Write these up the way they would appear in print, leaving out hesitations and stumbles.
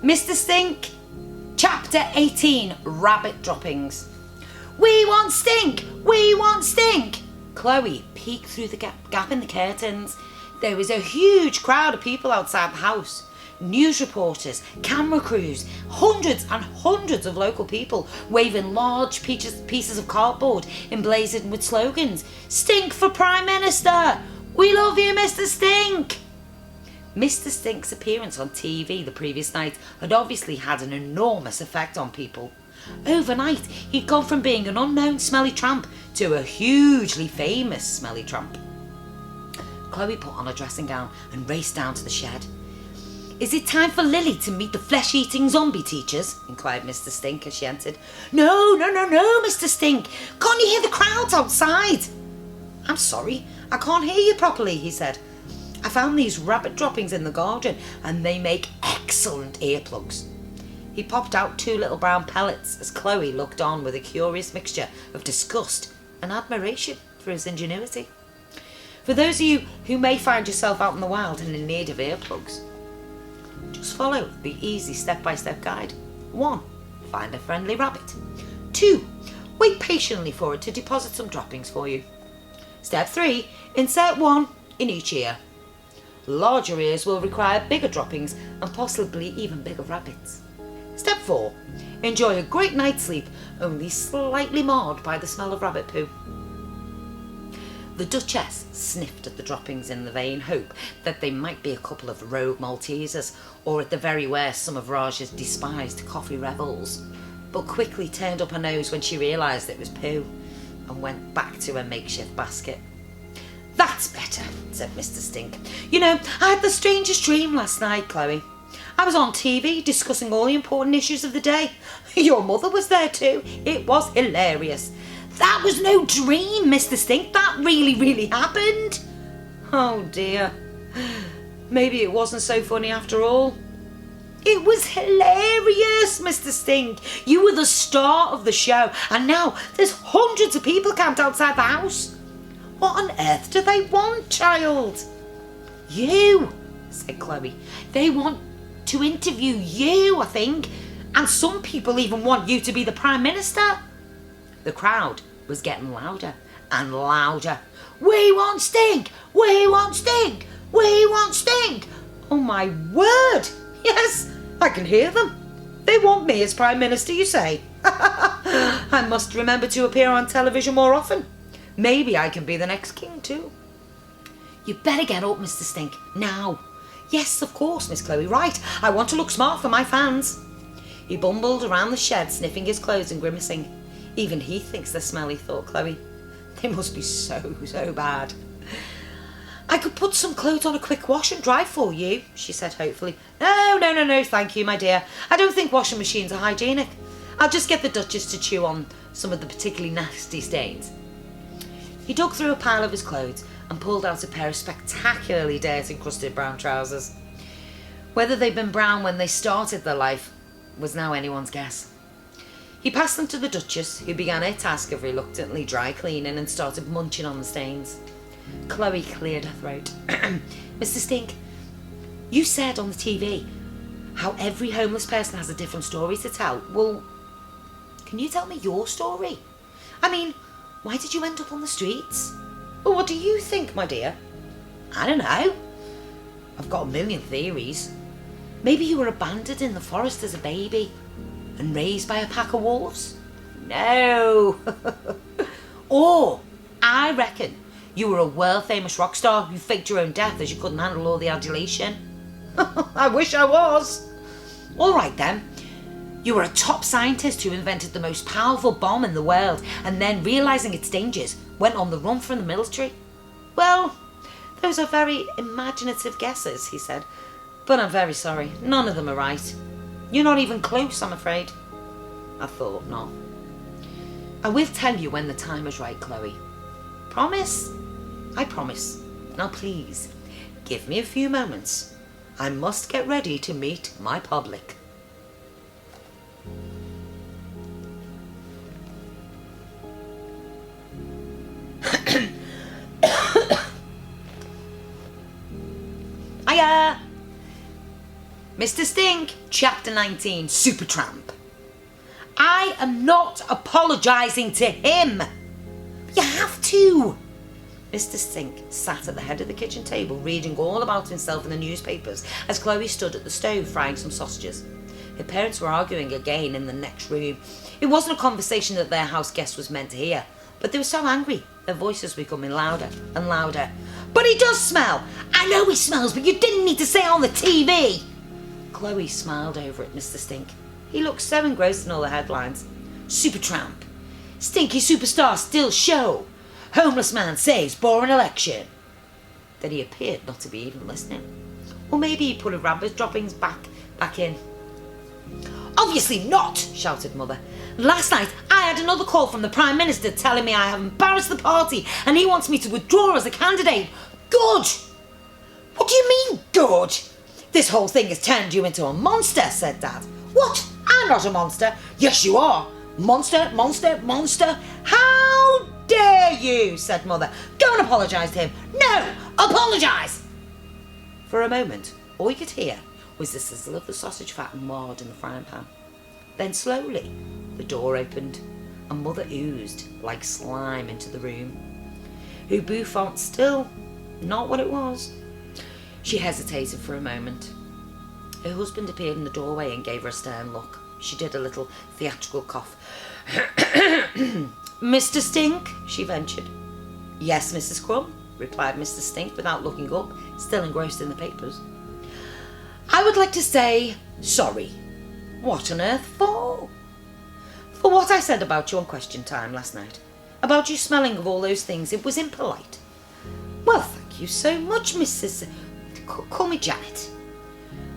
Mr. Stink. Chapter 18, Rabbit Droppings. We want Stink! We want Stink! Chloe peeked through the gap in the curtains. There was a huge crowd of people outside the house. News reporters, camera crews, hundreds and hundreds of local people waving large pieces of cardboard emblazoned with slogans. Stink for Prime Minister! We love you, Mr. Stink! Mr. Stink's appearance on TV the previous night had obviously had an enormous effect on people. Overnight, he'd gone from being an unknown smelly tramp to a hugely famous smelly tramp. Chloe put on a dressing gown and raced down to the shed. Is it time for Lily to meet the flesh-eating zombie teachers? Inquired Mr. Stink as she entered. No, Mr. Stink. Can't you hear the crowds outside? I'm sorry, I can't hear you properly, he said. I found these rabbit droppings in the garden and they make excellent earplugs. He popped out 2 little brown pellets as Chloe looked on with a curious mixture of disgust and admiration for his ingenuity. For those of you who may find yourself out in the wild and in need of earplugs, just follow the easy step-by-step guide. 1. Find a friendly rabbit. 2. Wait patiently for it to deposit some droppings for you. Step 3. Insert 1 in each ear. Larger ears will require bigger droppings and possibly even bigger rabbits. Step 4. Enjoy a great night's sleep, only slightly marred by the smell of rabbit poo. The Duchess sniffed at the droppings in the vain hope that they might be a couple of rogue Maltesers, or at the very worst some of Raj's despised coffee revels, but quickly turned up her nose when she realised it was poo and went back to her makeshift basket. That's better, said Mr. Stink. You know, I had the strangest dream last night, Chloe. I was on TV discussing all the important issues of the day. Your mother was there too. It was hilarious. That was no dream, Mr. Stink. That really happened. Oh dear. Maybe it wasn't so funny after all. It was hilarious, Mr. Stink. You were the star of the show, and now there's hundreds of people camped outside the house. What on earth do they want, child? You, said Chloe. They want to interview you, I think, and some people even want you to be the Prime Minister. The crowd was getting louder and louder. We want Stink! We want Stink! We want Stink! Oh my word! Yes, I can hear them. They want me as Prime Minister, you say? I must remember to appear on television more often. Maybe I can be the next king too. You better get up, Mr. Stink, now. Yes, of course, Miss Chloe, right. I want to look smart for my fans. He bumbled around the shed, sniffing his clothes and grimacing. Even he thinks they're smelly, thought Chloe. They must be so bad. I could put some clothes on a quick wash and dry for you, she said hopefully. No, thank you, my dear. I don't think washing machines are hygienic. I'll just get the Duchess to chew on some of the particularly nasty stains. He dug through a pile of his clothes and pulled out a pair of spectacularly dirt-encrusted brown trousers. Whether they'd been brown when they started their life was now anyone's guess. He passed them to the Duchess, who began her task of reluctantly dry cleaning and started munching on the stains. Chloe cleared her throat. Mr. Stink, you said on the TV how every homeless person has a different story to tell. Well, can you tell me your story? I mean, why did you end up on the streets? Well, what do you think, my dear? I don't know. I've got a million theories. Maybe you were abandoned in the forest as a baby and raised by a pack of wolves? No. Or, I reckon you were a world-famous rock star who faked your own death as you couldn't handle all the adulation. I wish I was. All right then. You were a top scientist who invented the most powerful bomb in the world and then, realising its dangers, went on the run from the military. Well, those are very imaginative guesses, he said. But I'm very sorry. None of them are right. You're not even close, I'm afraid. I thought not. I will tell you when the time is right, Chloe. Promise? I promise. Now please, give me a few moments. I must get ready to meet my public. Hiya! Mr. Stink, Chapter 19, Supertramp. I am not apologising to him. You have to. Mr. Stink sat at the head of the kitchen table reading all about himself in the newspapers as Chloe stood at the stove frying some sausages. Her parents were arguing again in the next room. It wasn't a conversation that their house guest was meant to hear, but they were so angry, their voices were becoming louder and louder. But he does smell! I know he smells, but you didn't need to say it on the TV! Chloe smiled over at Mr. Stink. He looked so engrossed in all the headlines. Supertramp. Stinky superstar still show. Homeless man saves boring election. Then he appeared not to be even listening. Or maybe he put a rabbit droppings back in. Obviously not, shouted Mother. Last night I had another call from the Prime Minister telling me I have embarrassed the party and he wants me to withdraw as a candidate. Good! What do you mean, good? This whole thing has turned you into a monster, said Dad. What? I'm not a monster. Yes, you are. Monster, monster, monster. How dare you, said Mother. Go and apologise to him. No, apologise. For a moment, all you could hear was the sizzle of the sausage fat and lard in the frying pan. Then slowly, the door opened and Mother oozed like slime into the room. Her bouffant still not what it was. She hesitated for a moment. Her husband appeared in the doorway and gave her a stern look. She did a little theatrical cough. Mr. Stink, she ventured. Yes, Mrs. Crumb, replied Mr. Stink without looking up, still engrossed in the papers. I would like to say sorry. What on earth for? For what I said about you on Question Time last night. About you smelling of all those things. It was impolite. Well, thank you so much, Mrs. Call me Janet.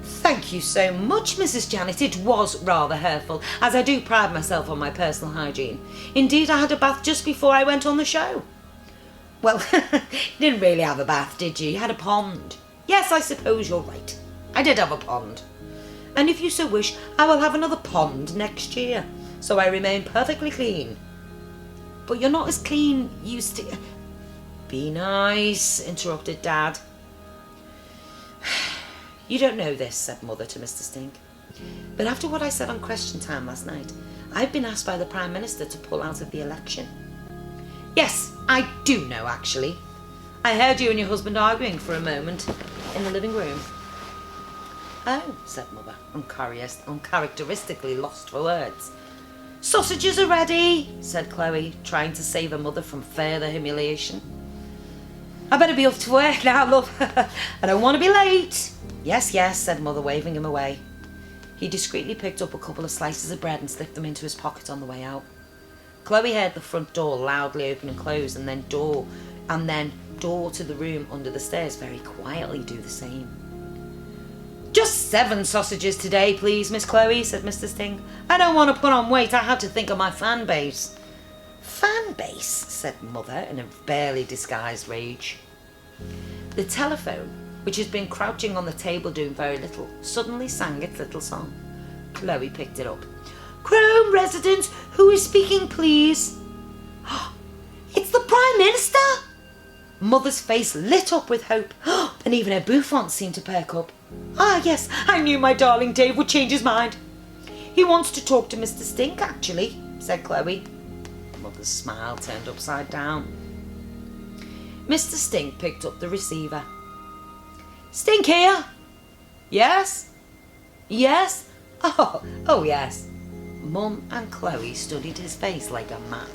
Thank you so much, Mrs. Janet. It was rather hurtful, as I do pride myself on my personal hygiene. Indeed, I had a bath just before I went on the show. Well, you didn't really have a bath, did you? You had a pond. Yes, I suppose you're right. I did have a pond. And if you so wish, I will have another pond next year, so I remain perfectly clean. But you're not as clean used to... Be nice, interrupted Dad. You don't know this, said Mother to Mr. Stink. But after what I said on Question Time last night, I've been asked by the Prime Minister to pull out of the election. Yes, I do know, actually. I heard you and your husband arguing for a moment in the living room. Oh, said Mother, uncharacteristically lost for words. Sausages are ready, said Chloe, trying to save her mother from further humiliation. I better be off to work now, love. I don't want to be late. Yes, yes, said Mother, waving him away. He discreetly picked up a couple of slices of bread and slipped them into his pocket on the way out. Chloe heard the front door loudly open and close, and then door to the room under the stairs very quietly do the same. Just 7 sausages today, please, Miss Chloe, said Mr. Sting. I don't want to put on weight. I have to think of my fan base. Fan base, said Mother in a barely disguised rage. The telephone, which had been crouching on the table doing very little, suddenly sang its little song. Chloe picked it up. Crome resident, who is speaking, please? It's the Prime Minister! Mother's face lit up with hope, and even her bouffant seemed to perk up. Ah, yes, I knew my darling Dave would change his mind. He wants to talk to Mr. Stink, actually, said Chloe. Mother's smile turned upside down. Mr. Stink picked up the receiver. Stink here? Yes? Yes? Oh yes. Mum and Chloe studied his face like a map,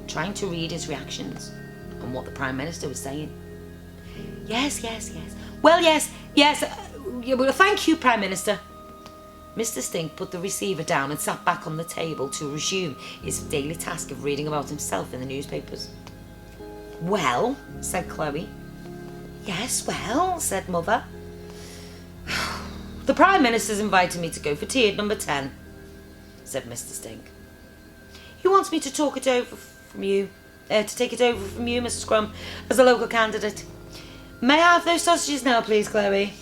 trying to read his reactions and what the Prime Minister was saying. Yes. Well, yes. Well, thank you, Prime Minister. Mr. Stink put the receiver down and sat back on the table to resume his daily task of reading about himself in the newspapers. Well, said Chloe. Yes, well, said Mother. The Prime Minister's invited me to go for tea at number 10, said Mr. Stink. He wants me to take it over from you, Mrs. Crumb, as a local candidate. May I have those sausages now, please, Chloe?